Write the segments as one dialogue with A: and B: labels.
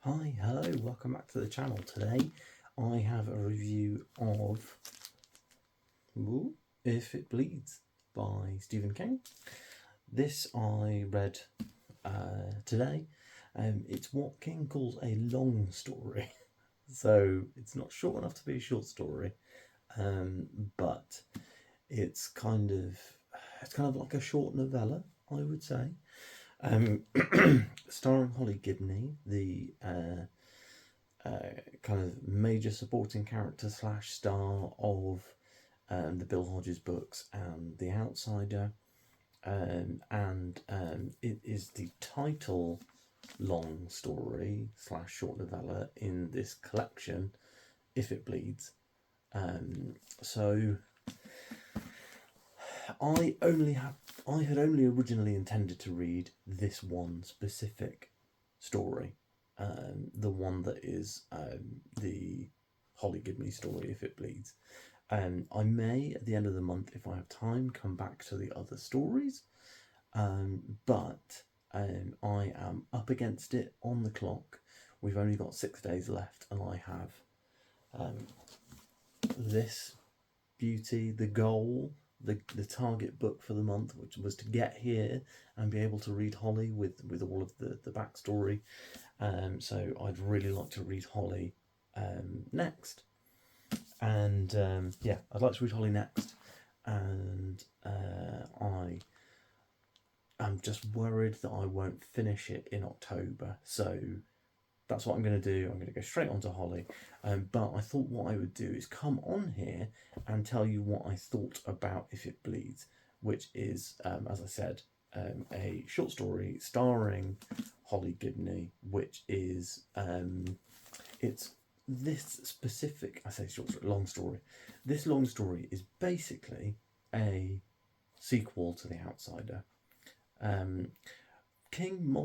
A: Hi, hello, welcome back to the channel. Today I have a review of If It Bleeds by Stephen King. This I read today. It's what King calls a long story. So it's not short enough to be a short story, but it's kind of like a short novella, I would say. Starring Holly Gibney, the kind of major supporting character slash star of the Bill Hodges books and The Outsider, and it is the title long story slash short novella in this collection, If It Bleeds. So I had only originally intended to read this one specific story, the one that is the Holly Gibney story, If It Bleeds. I may, at the end of the month, if I have time, come back to the other stories, but I am up against it on the clock. We've only got 6 days left, and I have this beauty, the goal, the target book for the month, which was to get here and be able to read Holly with all of the backstory. So I'd really like to read Holly next. And yeah, I'd like to read Holly next. And I am just worried that I won't finish it in October. So that's what I'm going to do. I'm going to go straight on to Holly. But I thought what I would do is come on here and tell you what I thought about If It Bleeds, which is, as I said, a short story starring Holly Gibney, which is, it's this specific, I say short story, long story. This long story is basically a sequel to The Outsider. King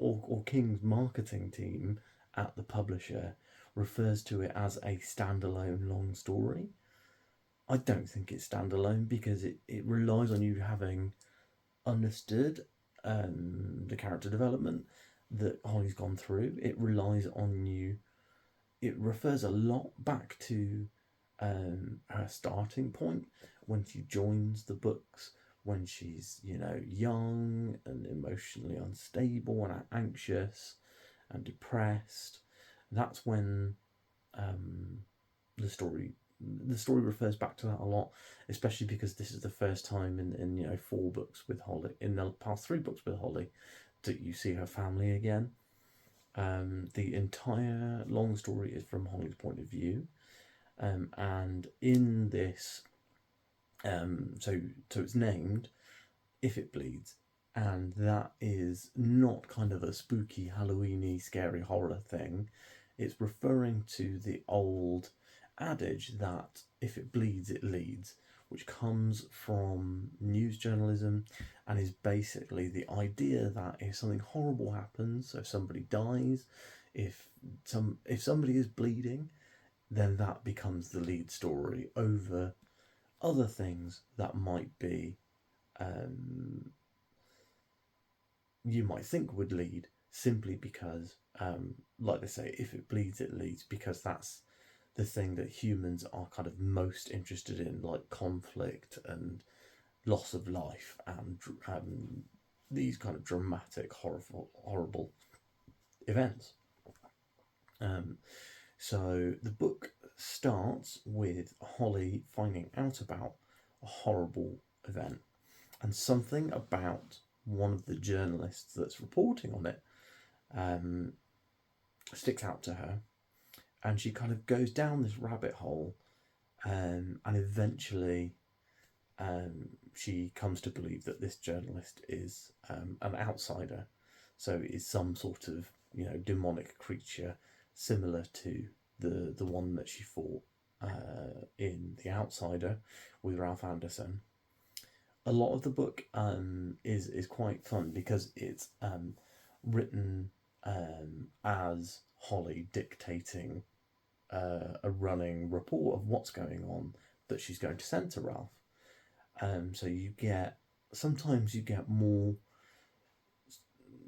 A: or King's marketing team at the publisher refers to it as a standalone long story. I don't think it's standalone because it relies on you having understood the character development that Holly's gone through. It relies on you. It refers a lot back to her starting point when she joins the books, when she's, young and emotionally unstable and anxious and depressed. That's when the story refers back to that a lot, especially because this is the first time in 4 books with Holly, in the past 3 books with Holly, that you see her family again. The entire long story is from Holly's point of view, and in this, so it's named If It Bleeds, and that is not kind of a spooky, Halloweeny, scary horror thing. It's referring to the old adage that if it bleeds, it leads, which comes from news journalism and is basically the idea that if something horrible happens, so if somebody dies, if somebody is bleeding, then that becomes the lead story over other things that might be you might think would lead, simply because like they say, if it bleeds, it leads, because that's the thing that humans are kind of most interested in, like conflict and loss of life and these kind of dramatic, horrible events. So the book starts with Holly finding out about a horrible event, and something about one of the journalists that's reporting on it sticks out to her, and she kind of goes down this rabbit hole, and eventually she comes to believe that this journalist is an outsider, so is some sort of demonic creature similar to the one that she fought in The Outsider with Ralph Anderson. A lot of the book is quite fun because it's written as Holly dictating a running report of what's going on that she's going to send to Ralph. So sometimes you get more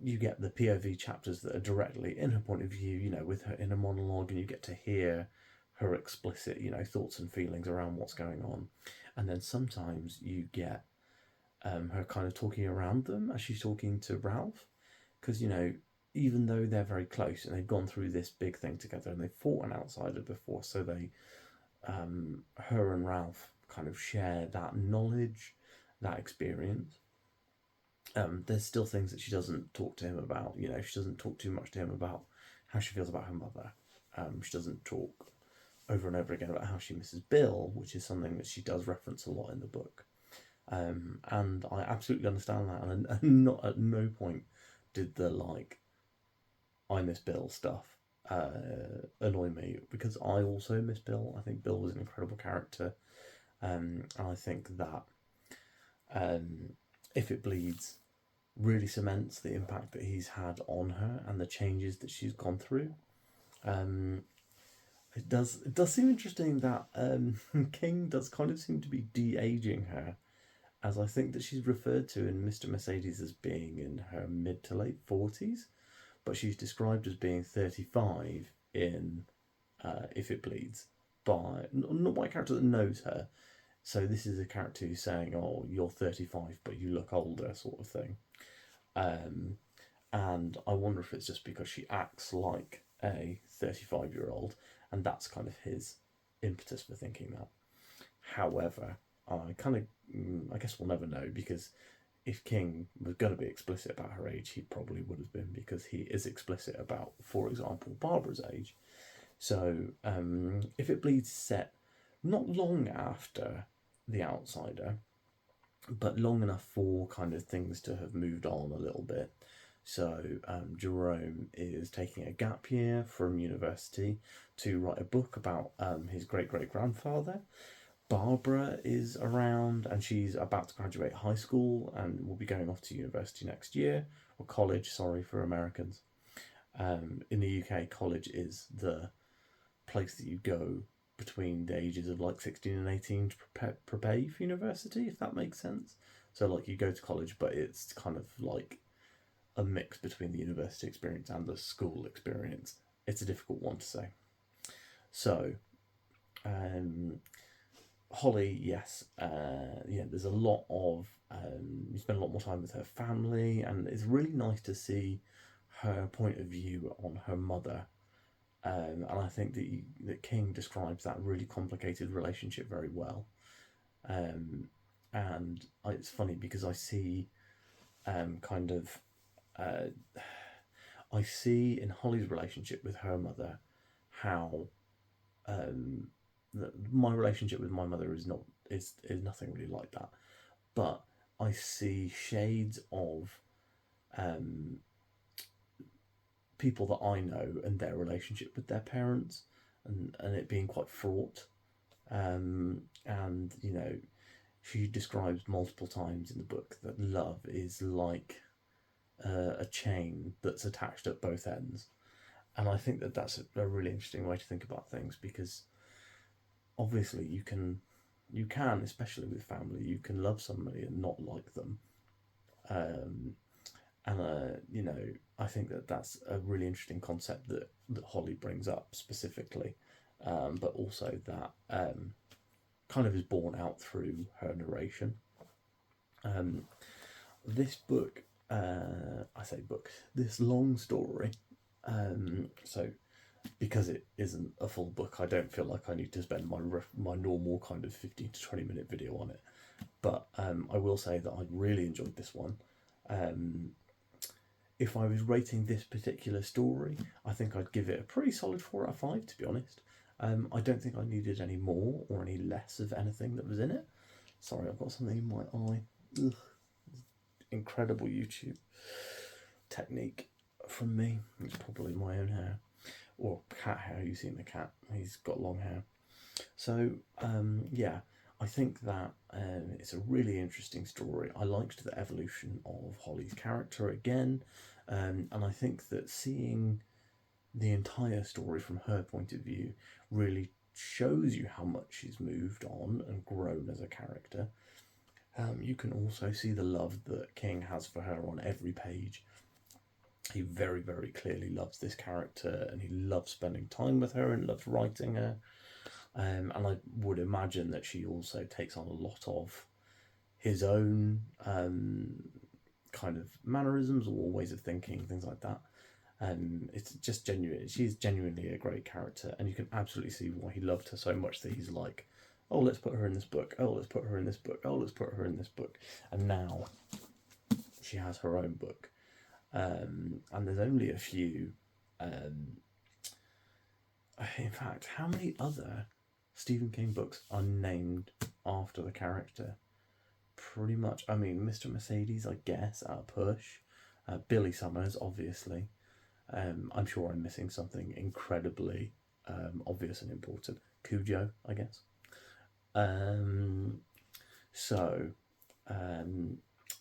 A: you get the POV chapters that are directly in her point of view, you know, with her inner monologue, and you get to hear her explicit, you know, thoughts and feelings around what's going on. And then sometimes you get her kind of talking around them as she's talking to Ralph, because, you know, even though they're very close and they've gone through this big thing together and they've fought an outsider before, so they, her and Ralph kind of share that knowledge, that experience. There's still things that she doesn't talk to him about. You know, she doesn't talk too much to him about how she feels about her mother. She doesn't talk over and over again about how she misses Bill, which is something that she does reference a lot in the book. And I absolutely understand that, and not at no point did the like I miss Bill stuff annoy me, because I also miss Bill. I think Bill was an incredible character, and I think that If It Bleeds really cements the impact that he's had on her and the changes that she's gone through. It does seem interesting that King does kind of seem to be de-aging her, as I think that she's referred to in Mr. Mercedes as being in her mid to late 40s, but she's described as being 35 in If It Bleeds, by not by a character that knows her. So this is a character who's saying, "Oh, you're 35, but you look older," sort of thing. And I wonder if it's just because she acts like a 35-year-old, and that's kind of his impetus for thinking that. However, I guess we'll never know, because if King was going to be explicit about her age, he probably would have been, because he is explicit about, for example, Barbara's age. So If It Bleeds set not long after The Outsider, but long enough for kind of things to have moved on a little bit. So Jerome is taking a gap year from university to write a book about his great-great-grandfather. Barbara is around, and she's about to graduate high school and will be going off to university next year, or college, sorry, for Americans. In the UK, college is the place that you go between the ages of like 16 and 18 to prepare you for university, if that makes sense. So like you go to college, but it's kind of like a mix between the university experience and the school experience. It's a difficult one to say. So Holly, yes, there's a lot of, you spend a lot more time with her family, and it's really nice to see her point of view on her mother. And I think that King describes that really complicated relationship very well. And it's funny because I see I see in Holly's relationship with her mother how my relationship with my mother is nothing really like that, but I see shades of people that I know and their relationship with their parents, and it being quite fraught. And you know, she describes multiple times in the book that love is like a chain that's attached at both ends, and I think that that's a really interesting way to think about things, because obviously you can, especially with family, you can love somebody and not like them. You know, I think that that's a really interesting concept that Holly brings up specifically, but also that kind of is borne out through her narration. This book, this long story, so because it isn't a full book, I don't feel like I need to spend my normal kind of 15 to 20 minute video on it. But I will say that I really enjoyed this one. If I was rating this particular story, I think I'd give it a pretty solid 4 out of 5, to be honest. I don't think I needed any more or any less of anything that was in it. Sorry, I've got something in my eye. Ugh. Incredible YouTube technique from me. It's probably my own hair. Or cat hair. You've seen the cat. He's got long hair. So, yeah, I think that it's a really interesting story. I liked the evolution of Holly's character again, and I think that seeing the entire story from her point of view really shows you how much she's moved on and grown as a character. You can also see the love that King has for her on every page. He very, very clearly loves this character, and he loves spending time with her and loves writing her. And I would imagine that she also takes on a lot of his own kind of mannerisms or ways of thinking, things like that. It's just genuine. She's genuinely a great character, and you can absolutely see why he loved her so much that he's like, oh, let's put her in this book. Oh, let's put her in this book. Oh, let's put her in this book. And now she has her own book. And there's only a few. In fact, how many other Stephen King books are named after the character? Pretty much. I mean, Mr. Mercedes, I guess, at a push. Billy Summers, obviously. I'm sure I'm missing something incredibly obvious and important. Cujo, I guess.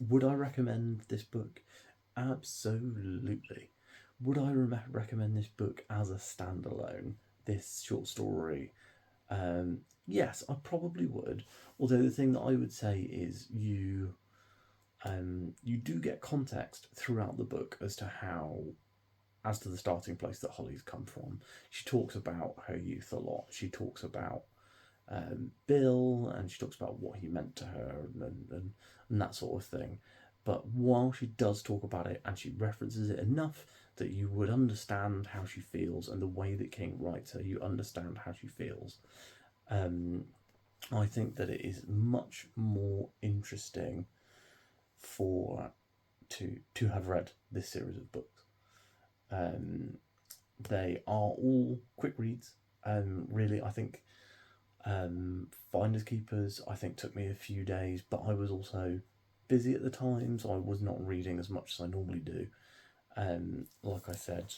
A: Would I recommend this book? Absolutely. Would I recommend this book as a standalone? This short story? Yes, I probably would. Although the thing that I would say is you do get context throughout the book as to the starting place that Holly's come from. She talks about her youth a lot. She talks about Bill, and she talks about what he meant to her and that sort of thing. But while she does talk about it, and she references it enough that you would understand how she feels, and the way that King writes her, you understand how she feels. I think that it is much more interesting to have read this series of books. They are all quick reads. Really, I think Finders Keepers, I think, took me a few days, but I was also busy at the time, so I was not reading as much as I normally do. Like I said,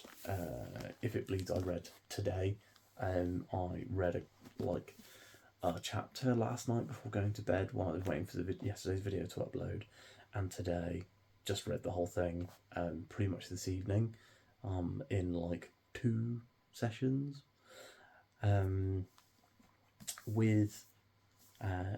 A: If It Bleeds, I read today. I read a chapter last night before going to bed while I was waiting for yesterday's video to upload, and today just read the whole thing pretty much this evening in 2 sessions. With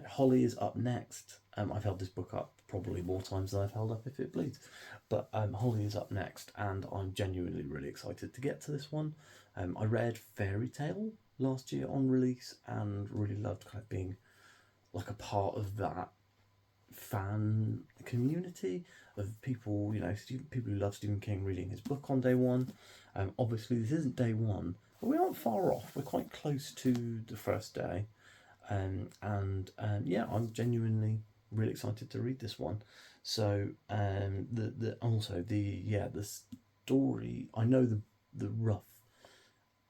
A: Holly is up next. I've held this book up probably more times than I've held up If It Bleeds, but Holly is up next, and I'm genuinely really excited to get to this one. I read Fairy Tale last year on release and really loved kind of being a part of that fan community of people, people who love Stephen King reading his book on day one. Obviously this isn't day one, but we aren't far off. We're quite close to the first day. Yeah, I'm genuinely really excited to read this one. So the story, I know the rough,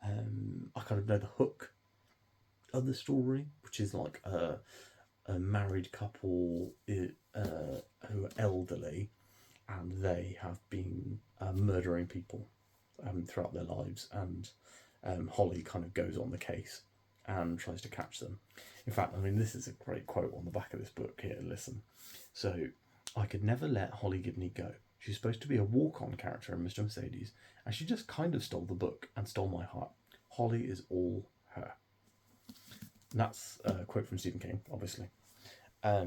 A: I kind of know the hook of the story, which is a married couple who are elderly, and they have been murdering people throughout their lives, and Holly kind of goes on the case and tries to catch them. In fact, I mean, this is a great quote on the back of this book here, listen. So, I could never let Holly Gibney go. She's supposed to be a walk-on character in Mr. Mercedes, and she just kind of stole the book and stole my heart. Holly is all her. And that's a quote from Stephen King, obviously.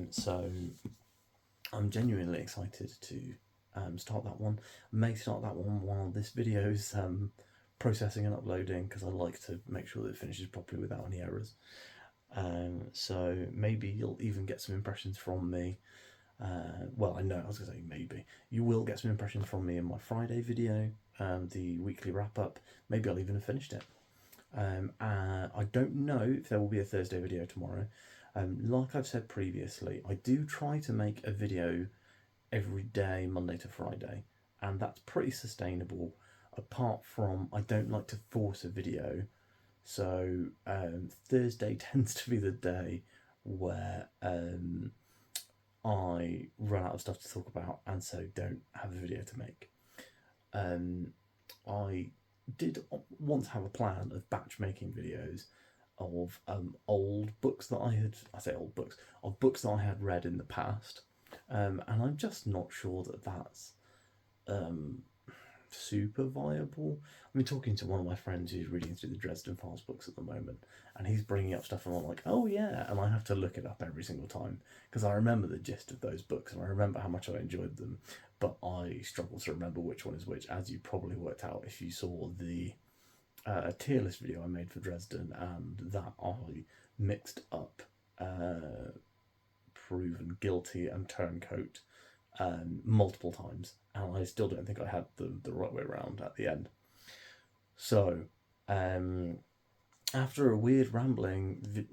A: So, I'm genuinely excited to start that one. I may start that one while this video is processing and uploading, because I like to make sure that it finishes properly without any errors. So maybe you'll even get some impressions from me. Well, I know, I was going to say maybe. You will get some impressions from me in my Friday video, the weekly wrap-up. Maybe I'll even have finished it. I don't know if there will be a Thursday video tomorrow. Like I've said previously, I do try to make a video every day, Monday to Friday, and that's pretty sustainable, apart from I don't like to force a video. So Thursday tends to be the day where I run out of stuff to talk about, and so don't have a video to make. I did once have a plan of batch making videos of old books that of books that I had read in the past, and I'm just not sure that that's super viable. I mean, talking to one of my friends who's reading through the Dresden Files books at the moment, and he's bringing up stuff, and I'm like, oh yeah, and I have to look it up every single time because I remember the gist of those books and I remember how much I enjoyed them, but I struggle to remember which one is which, as you probably worked out if you saw the tier list video I made for Dresden, and that I mixed up Proven Guilty and Turncoat multiple times, and I still don't think I had them the right way around at the end. So, after a weird rambling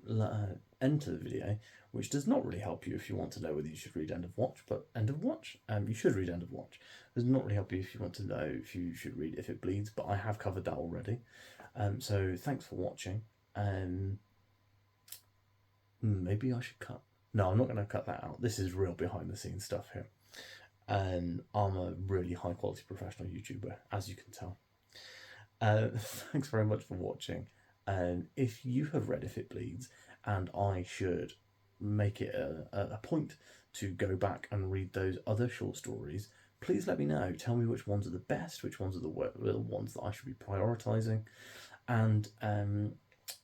A: end to the video, which does not really help you if you want to know whether you should read End of Watch, but End of Watch, you should read End of Watch. Does not really help you if you want to know if you should read If It Bleeds, but I have covered that already. So thanks for watching. Maybe I should cut. No, I'm not going to cut that out. This is real behind the scenes stuff here. And I'm a really high quality professional YouTuber, as you can tell. Thanks very much for watching. And if you have read If It Bleeds, and I should make it a point to go back and read those other short stories, please let me know. Tell me which ones are the best, which ones are the ones that I should be prioritising. And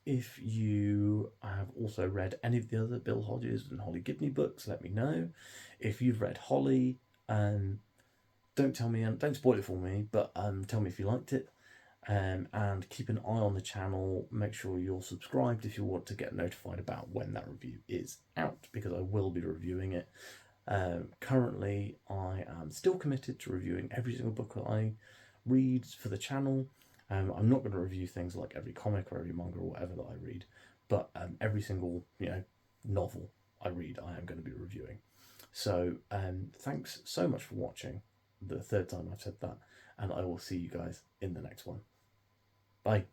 A: if you have also read any of the other Bill Hodges and Holly Gibney books, let me know. If you've read Holly, don't tell me, and don't spoil it for me, but tell me if you liked it. And keep an eye on the channel. Make sure you're subscribed if you want to get notified about when that review is out, because I will be reviewing it. Currently, I am still committed to reviewing every single book that I read for the channel. I'm not going to review things like every comic or every manga or whatever that I read, but every single novel I read, I am going to be reviewing. So thanks so much for watching. The third time I've said that, and I will see you guys in the next one. Bye.